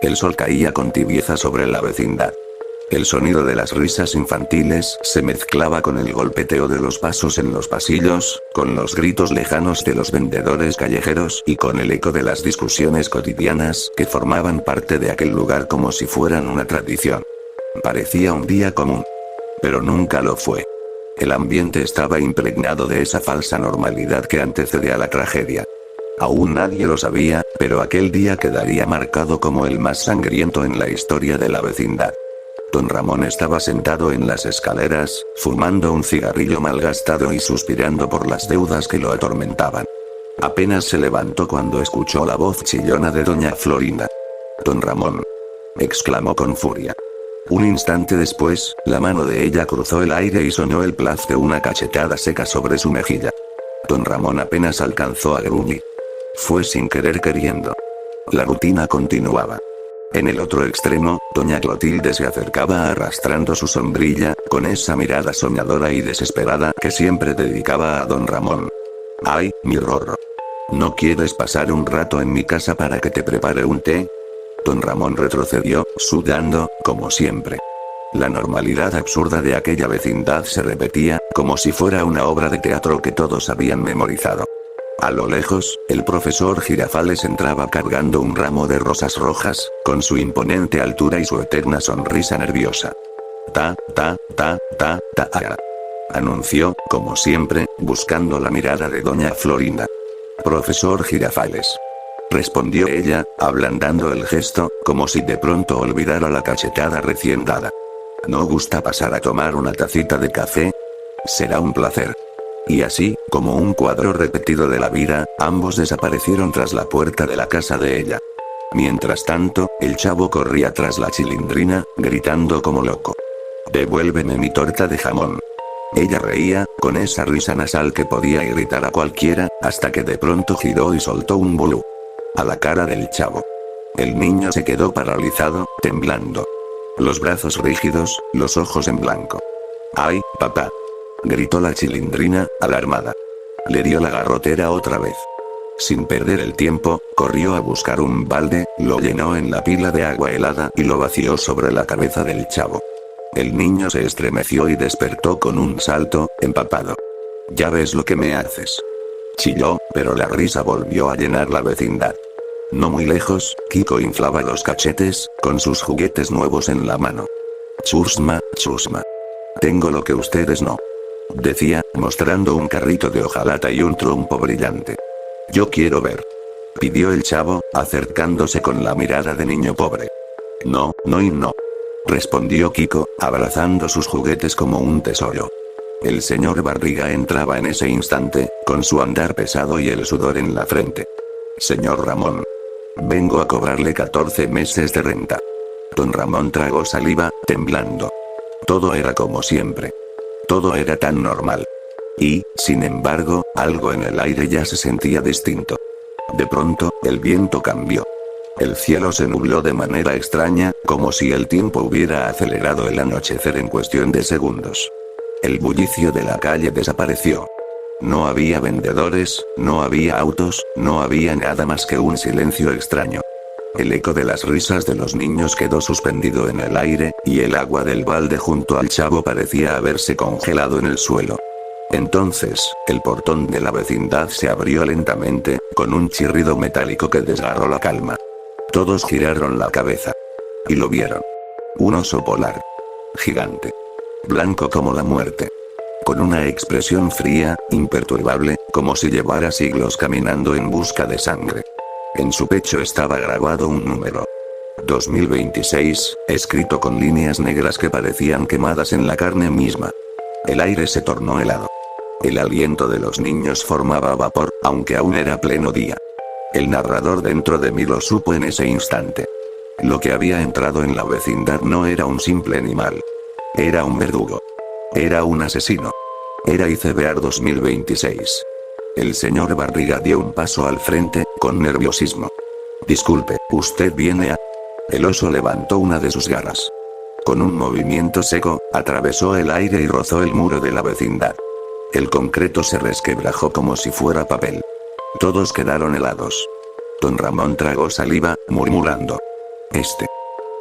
El sol caía con tibieza sobre la vecindad. El sonido de las risas infantiles se mezclaba con el golpeteo de los pasos en los pasillos, con los gritos lejanos de los vendedores callejeros y con el eco de las discusiones cotidianas que formaban parte de aquel lugar como si fueran una tradición. Parecía un día común. Pero nunca lo fue. El ambiente estaba impregnado de esa falsa normalidad que antecede a la tragedia. Aún nadie lo sabía, pero aquel día quedaría marcado como el más sangriento en la historia de la vecindad. Don Ramón estaba sentado en las escaleras, fumando un cigarrillo malgastado y suspirando por las deudas que lo atormentaban. Apenas se levantó cuando escuchó la voz chillona de doña Florinda. «Don Ramón», exclamó con furia. Un instante después, la mano de ella cruzó el aire y sonó el plaz de una cachetada seca sobre su mejilla. Don Ramón apenas alcanzó a gruñir. Fue sin querer queriendo. La rutina continuaba. En el otro extremo, doña Clotilde se acercaba arrastrando su sombrilla, con esa mirada soñadora y desesperada que siempre dedicaba a don Ramón. «Ay, mi Rorro. ¿No quieres pasar un rato en mi casa para que te prepare un té?» Don Ramón retrocedió, sudando, como siempre. La normalidad absurda de aquella vecindad se repetía, como si fuera una obra de teatro que todos habían memorizado. A lo lejos, el profesor Girafales entraba cargando un ramo de rosas rojas, con su imponente altura y su eterna sonrisa nerviosa. «Ta, ta, ta, ta, ta, ta», anunció, como siempre, buscando la mirada de doña Florinda. «Profesor Girafales», respondió ella, ablandando el gesto, como si de pronto olvidara la cachetada recién dada. «¿No gusta pasar a tomar una tacita de café? Será un placer». Y así, como un cuadro repetido de la vida, ambos desaparecieron tras la puerta de la casa de ella. Mientras tanto, el chavo corría tras la Chilindrina, gritando como loco. «Devuélveme mi torta de jamón». Ella reía, con esa risa nasal que podía irritar a cualquiera, hasta que de pronto giró y soltó un bulú. A la cara del chavo. El niño se quedó paralizado, temblando. Los brazos rígidos, los ojos en blanco. «¡Ay, papá!», gritó la Chilindrina, alarmada. Le dio la garrotera otra vez. Sin perder el tiempo, corrió a buscar un balde, lo llenó en la pila de agua helada y lo vació sobre la cabeza del chavo. El niño se estremeció y despertó con un salto, empapado. «Ya ves lo que me haces», chilló, pero la risa volvió a llenar la vecindad. No muy lejos, Kiko inflaba los cachetes, con sus juguetes nuevos en la mano. «Chusma, chusma. Tengo lo que ustedes no», decía, mostrando un carrito de hojalata y un trompo brillante. «Yo quiero ver», pidió el chavo, acercándose con la mirada de niño pobre. «No, no y no», respondió Kiko, abrazando sus juguetes como un tesoro. El señor Barriga entraba en ese instante, con su andar pesado y el sudor en la frente. «Señor Ramón. Vengo a cobrarle 14 meses de renta». Don Ramón tragó saliva, temblando. Todo era como siempre. Todo era tan normal. Y, sin embargo, algo en el aire ya se sentía distinto. De pronto, el viento cambió. El cielo se nubló de manera extraña, como si el tiempo hubiera acelerado el anochecer en cuestión de segundos. El bullicio de la calle desapareció. No había vendedores, no había autos, no había nada más que un silencio extraño. El eco de las risas de los niños quedó suspendido en el aire, y el agua del balde junto al chavo parecía haberse congelado en el suelo. Entonces, el portón de la vecindad se abrió lentamente, con un chirrido metálico que desgarró la calma. Todos giraron la cabeza. Y lo vieron. Un oso polar. Gigante. Blanco como la muerte. Con una expresión fría, imperturbable, como si llevara siglos caminando en busca de sangre. En su pecho estaba grabado un número. 2026, escrito con líneas negras que parecían quemadas en la carne misma. El aire se tornó helado. El aliento de los niños formaba vapor, aunque aún era pleno día. El narrador dentro de mí lo supo en ese instante. Lo que había entrado en la vecindad no era un simple animal. Era un verdugo. Era un asesino. Era Icebear 2026. El señor Barriga dio un paso al frente, con nerviosismo. «Disculpe, ¿usted viene a...?» El oso levantó una de sus garras. Con un movimiento seco, atravesó el aire y rozó el muro de la vecindad. El concreto se resquebrajó como si fuera papel. Todos quedaron helados. Don Ramón tragó saliva, murmurando.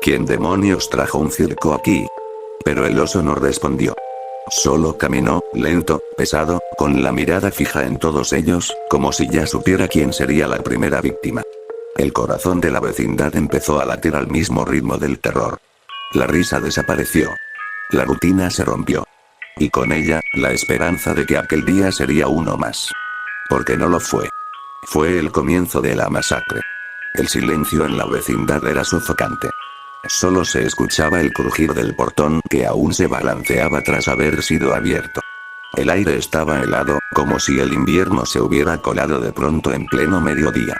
¿Quién demonios trajo un circo aquí? Pero el oso no respondió. Solo caminó, lento, pesado, con la mirada fija en todos ellos, como si ya supiera quién sería la primera víctima. El corazón de la vecindad empezó a latir al mismo ritmo del terror. La risa desapareció. La rutina se rompió. Y con ella, la esperanza de que aquel día sería uno más. Porque no lo fue. Fue el comienzo de la masacre. El silencio en la vecindad era sofocante. Solo se escuchaba el crujir del portón que aún se balanceaba tras haber sido abierto. El aire estaba helado, como si el invierno se hubiera colado de pronto en pleno mediodía.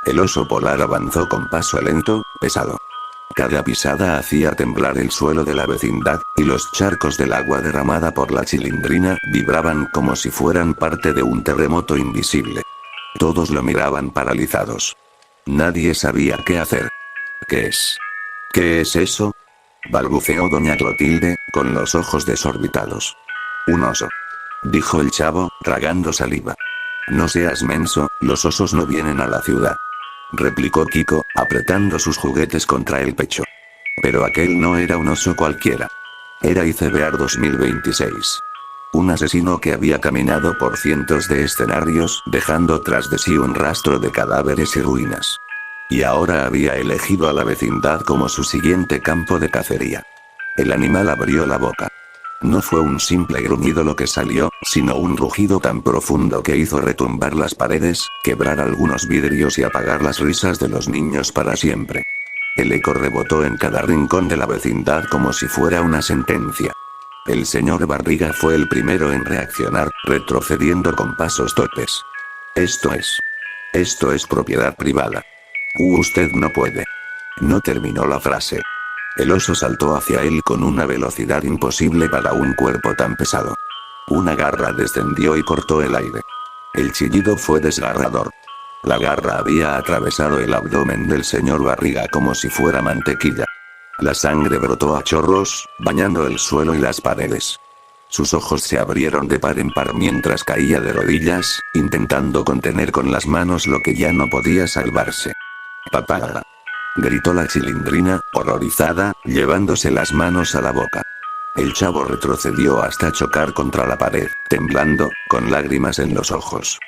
El oso polar avanzó con paso lento, pesado. Cada pisada hacía temblar el suelo de la vecindad, y los charcos del agua derramada por la chilindrina vibraban como si fueran parte de un terremoto invisible. Todos lo miraban paralizados. Nadie sabía qué hacer. ¿Qué es? ¿Qué es eso? Balbuceó doña Clotilde, con los ojos desorbitados. Un oso. Dijo el chavo, tragando saliva. No seas menso, los osos no vienen a la ciudad. Replicó Kiko, apretando sus juguetes contra el pecho. Pero aquel no era un oso cualquiera. Era Icebear 2026. Un asesino que había caminado por cientos de escenarios, dejando tras de sí un rastro de cadáveres y ruinas. Y ahora había elegido a la vecindad como su siguiente campo de cacería. El animal abrió la boca. No fue un simple gruñido lo que salió, sino un rugido tan profundo que hizo retumbar las paredes, quebrar algunos vidrios y apagar las risas de los niños para siempre. El eco rebotó en cada rincón de la vecindad como si fuera una sentencia. El señor Barriga fue el primero en reaccionar, retrocediendo con pasos torpes. Esto es propiedad privada. Usted no puede. No terminó la frase. El oso saltó hacia él con una velocidad imposible para un cuerpo tan pesado. Una garra descendió y cortó el aire. El chillido fue desgarrador. La garra había atravesado el abdomen del señor Barriga como si fuera mantequilla. La sangre brotó a chorros, bañando el suelo y las paredes. Sus ojos se abrieron de par en par mientras caía de rodillas, intentando contener con las manos lo que ya no podía salvarse. ¡Papá! Gritó la chilindrina, horrorizada, llevándose las manos a la boca. El chavo retrocedió hasta chocar contra la pared, temblando, con lágrimas en los ojos.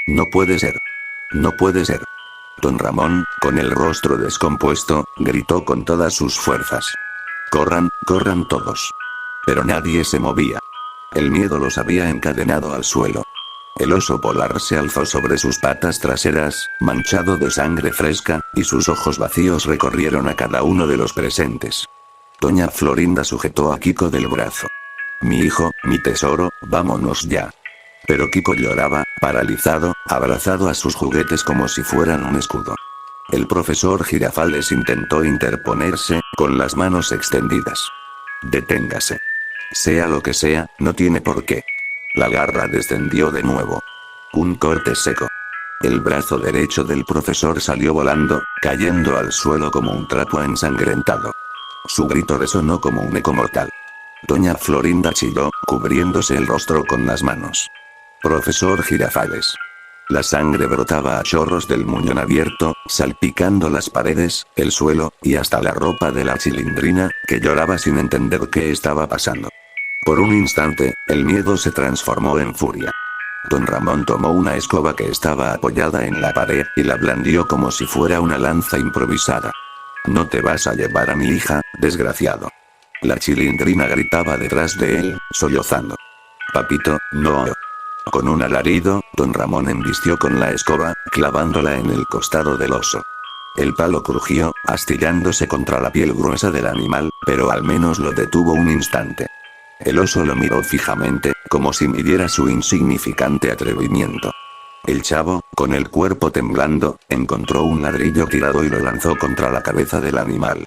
No puede ser. No puede ser. Don Ramón, con el rostro descompuesto, gritó con todas sus fuerzas. ¡Corran, corran todos! Pero nadie se movía. El miedo los había encadenado al suelo. El oso polar se alzó sobre sus patas traseras, manchado de sangre fresca, y sus ojos vacíos recorrieron a cada uno de los presentes. Doña Florinda sujetó a Kiko del brazo. Mi hijo, mi tesoro, vámonos ya. Pero Kiko lloraba, paralizado, abrazado a sus juguetes como si fueran un escudo. El profesor Girafales intentó interponerse, con las manos extendidas. Deténgase. Sea lo que sea, no tiene por qué. La garra descendió de nuevo. Un corte seco. El brazo derecho del profesor salió volando, cayendo al suelo como un trapo ensangrentado. Su grito resonó como un eco mortal. Doña Florinda chilló, cubriéndose el rostro con las manos. Profesor Girafales. La sangre brotaba a chorros del muñón abierto, salpicando las paredes, el suelo, y hasta la ropa de la chilindrina, que lloraba sin entender qué estaba pasando. Por un instante, el miedo se transformó en furia. Don Ramón tomó una escoba que estaba apoyada en la pared, y la blandió como si fuera una lanza improvisada. No te vas a llevar a mi hija, desgraciado. La chilindrina gritaba detrás de él, sollozando. Papito, no. Con un alarido, don Ramón embistió con la escoba, clavándola en el costado del oso. El palo crujió, astillándose contra la piel gruesa del animal, pero al menos lo detuvo un instante. El oso lo miró fijamente, como si midiera su insignificante atrevimiento. El chavo, con el cuerpo temblando, encontró un ladrillo tirado y lo lanzó contra la cabeza del animal.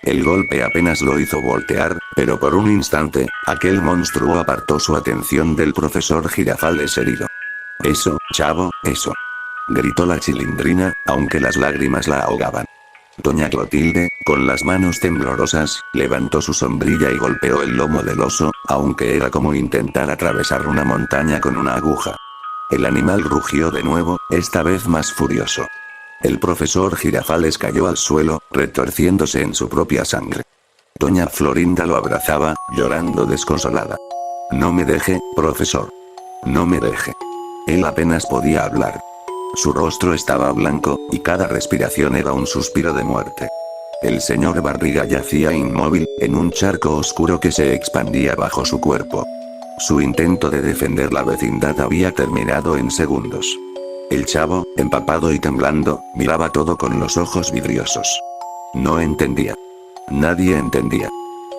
El golpe apenas lo hizo voltear, pero por un instante, aquel monstruo apartó su atención del profesor Girafales herido. Eso, chavo, eso. Gritó la chilindrina, aunque las lágrimas la ahogaban. Doña Clotilde, con las manos temblorosas, levantó su sombrilla y golpeó el lomo del oso, aunque era como intentar atravesar una montaña con una aguja. El animal rugió de nuevo, esta vez más furioso. El profesor Girafales cayó al suelo, retorciéndose en su propia sangre. Doña Florinda lo abrazaba, llorando desconsolada. No me deje, profesor. No me deje. Él apenas podía hablar. Su rostro estaba blanco, y cada respiración era un suspiro de muerte. El señor Barriga yacía inmóvil, en un charco oscuro que se expandía bajo su cuerpo. Su intento de defender la vecindad había terminado en segundos. El chavo, empapado y temblando, miraba todo con los ojos vidriosos. No entendía. Nadie entendía.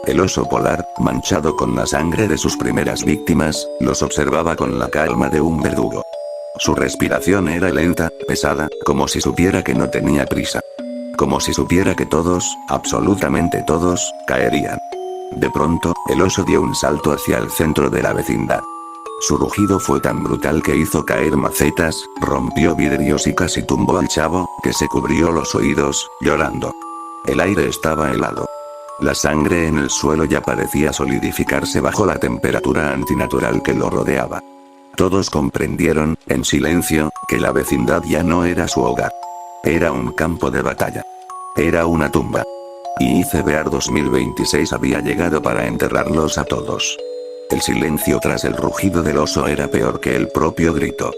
El oso polar, manchado con la sangre de sus primeras víctimas, los observaba con la calma de un verdugo. Su respiración era lenta, pesada, como si supiera que no tenía prisa. Como si supiera que todos, absolutamente todos, caerían. De pronto, el oso dio un salto hacia el centro de la vecindad. Su rugido fue tan brutal que hizo caer macetas, rompió vidrios y casi tumbó al chavo, que se cubrió los oídos, llorando. El aire estaba helado. La sangre en el suelo ya parecía solidificarse bajo la temperatura antinatural que lo rodeaba. Todos comprendieron, en silencio, que la vecindad ya no era su hogar. Era un campo de batalla. Era una tumba. Y Iceberg 2026 había llegado para enterrarlos a todos. El silencio tras el rugido del oso era peor que el propio grito.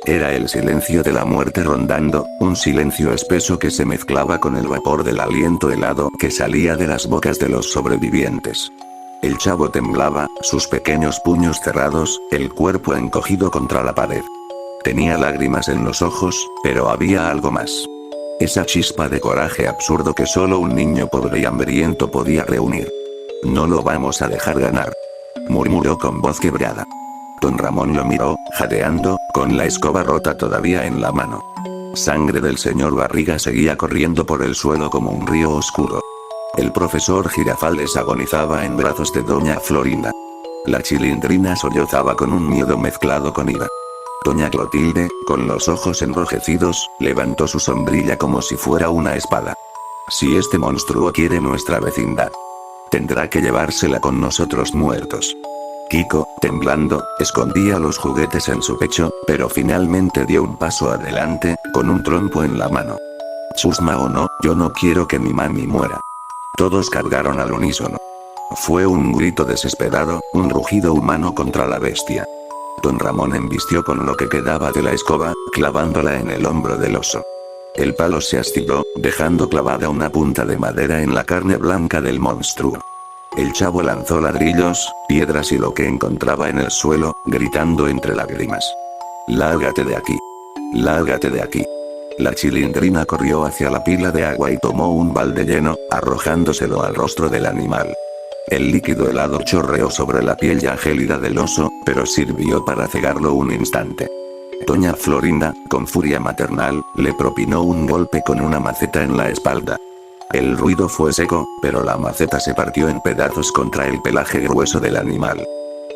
Era el silencio de la muerte rondando, un silencio espeso que se mezclaba con el vapor del aliento helado que salía de las bocas de los sobrevivientes. El chavo temblaba, sus pequeños puños cerrados, el cuerpo encogido contra la pared. Tenía lágrimas en los ojos, pero había algo más. Esa chispa de coraje absurdo que solo un niño pobre y hambriento podía reunir. No lo vamos a dejar ganar, murmuró con voz quebrada. Don Ramón lo miró, jadeando, con la escoba rota todavía en la mano. Sangre del señor Barriga seguía corriendo por el suelo como un río oscuro. El profesor Girafales agonizaba en brazos de doña Florinda. La Chilindrina sollozaba con un miedo mezclado con ira. Doña Clotilde, con los ojos enrojecidos, levantó su sombrilla como si fuera una espada. Si este monstruo quiere nuestra vecindad, tendrá que llevársela con nosotros muertos. Kiko, temblando, escondía los juguetes en su pecho, pero finalmente dio un paso adelante, con un trompo en la mano. Chusma o no, yo no quiero que mi mami muera. Todos cargaron al unísono. Fue un grito desesperado, un rugido humano contra la bestia. Don Ramón embistió con lo que quedaba de la escoba, clavándola en el hombro del oso. El palo se astiló, dejando clavada una punta de madera en la carne blanca del monstruo. El chavo lanzó ladrillos, piedras y lo que encontraba en el suelo, gritando entre lágrimas. «Lárgate de aquí. Lárgate de aquí». La Chilindrina corrió hacia la pila de agua y tomó un balde lleno, arrojándoselo al rostro del animal. El líquido helado chorreó sobre la piel ya gélida del oso, pero sirvió para cegarlo un instante. Doña Florinda, con furia maternal, le propinó un golpe con una maceta en la espalda. El ruido fue seco, pero la maceta se partió en pedazos contra el pelaje grueso del animal.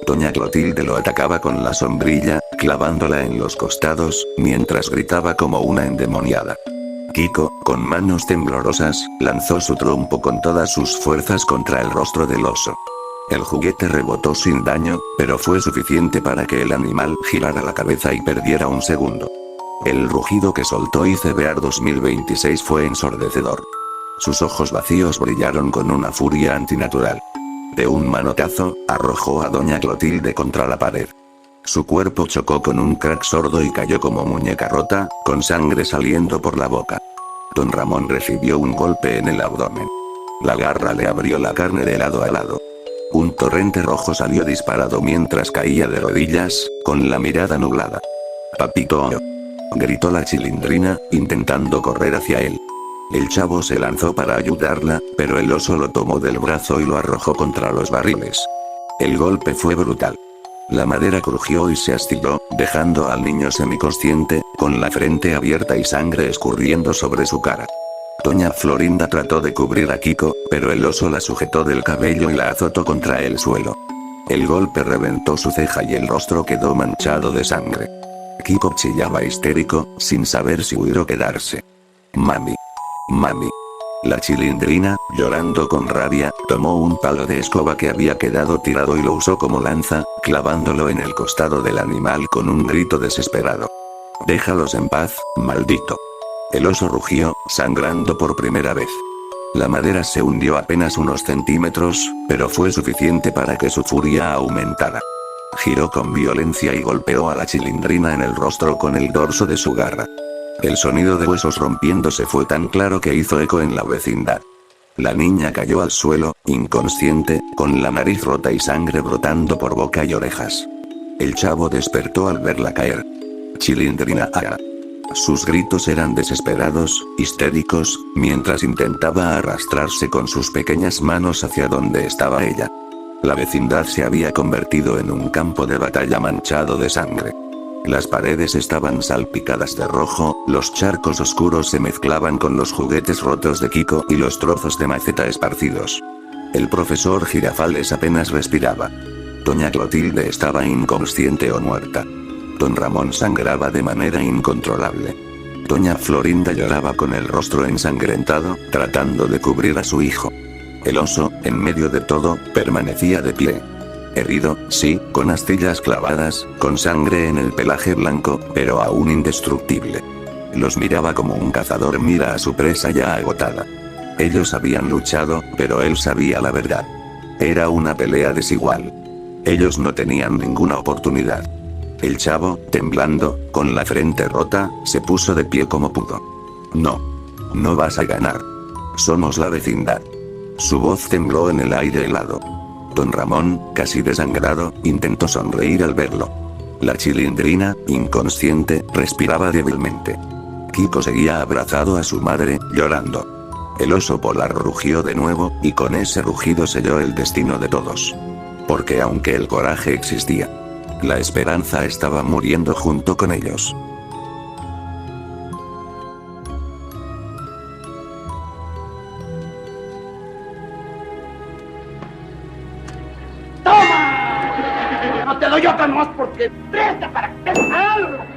Doña Clotilde lo atacaba con la sombrilla, clavándola en los costados, mientras gritaba como una endemoniada. Kiko, con manos temblorosas, lanzó su trompo con todas sus fuerzas contra el rostro del oso. El juguete rebotó sin daño, pero fue suficiente para que el animal girara la cabeza y perdiera un segundo. El rugido que soltó Iceberg 2026 fue ensordecedor. Sus ojos vacíos brillaron con una furia antinatural. De un manotazo, arrojó a doña Clotilde contra la pared. Su cuerpo chocó con un crack sordo y cayó como muñeca rota, con sangre saliendo por la boca. Don Ramón recibió un golpe en el abdomen. La garra le abrió la carne de lado a lado. Un torrente rojo salió disparado mientras caía de rodillas, con la mirada nublada. «Papito», gritó la Chilindrina, intentando correr hacia él. El chavo se lanzó para ayudarla, pero el oso lo tomó del brazo y lo arrojó contra los barriles. El golpe fue brutal. La madera crujió y se astilló, dejando al niño semiconsciente, con la frente abierta y sangre escurriendo sobre su cara. Doña Florinda trató de cubrir a Kiko, pero el oso la sujetó del cabello y la azotó contra el suelo. El golpe reventó su ceja y el rostro quedó manchado de sangre. Kiko chillaba histérico, sin saber si huir o quedarse. «Mami. Mami». La Chilindrina, llorando con rabia, tomó un palo de escoba que había quedado tirado y lo usó como lanza, clavándolo en el costado del animal con un grito desesperado. «Déjalos en paz, maldito». El oso rugió, sangrando por primera vez. La madera se hundió apenas unos centímetros, pero fue suficiente para que su furia aumentara. Giró con violencia y golpeó a la chilindrina en el rostro con el dorso de su garra. El sonido de huesos rompiéndose fue tan claro que hizo eco en la vecindad. La niña cayó al suelo, inconsciente, con la nariz rota y sangre brotando por boca y orejas. El chavo despertó al verla caer. Chilindrina. Sus gritos eran desesperados, histéricos, mientras intentaba arrastrarse con sus pequeñas manos hacia donde estaba ella. La vecindad se había convertido en un campo de batalla manchado de sangre. Las paredes estaban salpicadas de rojo, los charcos oscuros se mezclaban con los juguetes rotos de Kiko y los trozos de maceta esparcidos. El profesor Girafales apenas respiraba. Doña Clotilde estaba inconsciente o muerta. Don Ramón sangraba de manera incontrolable. Doña Florinda lloraba con el rostro ensangrentado, tratando de cubrir a su hijo. El oso, en medio de todo, permanecía de pie. Herido, sí, con astillas clavadas, con sangre en el pelaje blanco, pero aún indestructible. Los miraba como un cazador mira a su presa ya agotada. Ellos habían luchado, pero él sabía la verdad. Era una pelea desigual. Ellos no tenían ninguna oportunidad. El chavo, temblando, con la frente rota, se puso de pie como pudo. No. No vas a ganar. Somos la vecindad. Su voz tembló en el aire helado. Don Ramón, casi desangrado, intentó sonreír al verlo. La chilindrina, inconsciente, respiraba débilmente. Kiko seguía abrazado a su madre, llorando. El oso polar rugió de nuevo, y con ese rugido selló el destino de todos. Porque aunque el coraje existía, la esperanza estaba muriendo junto con ellos. ¡Toma! No te doy otra nomás porque presta para que te algo.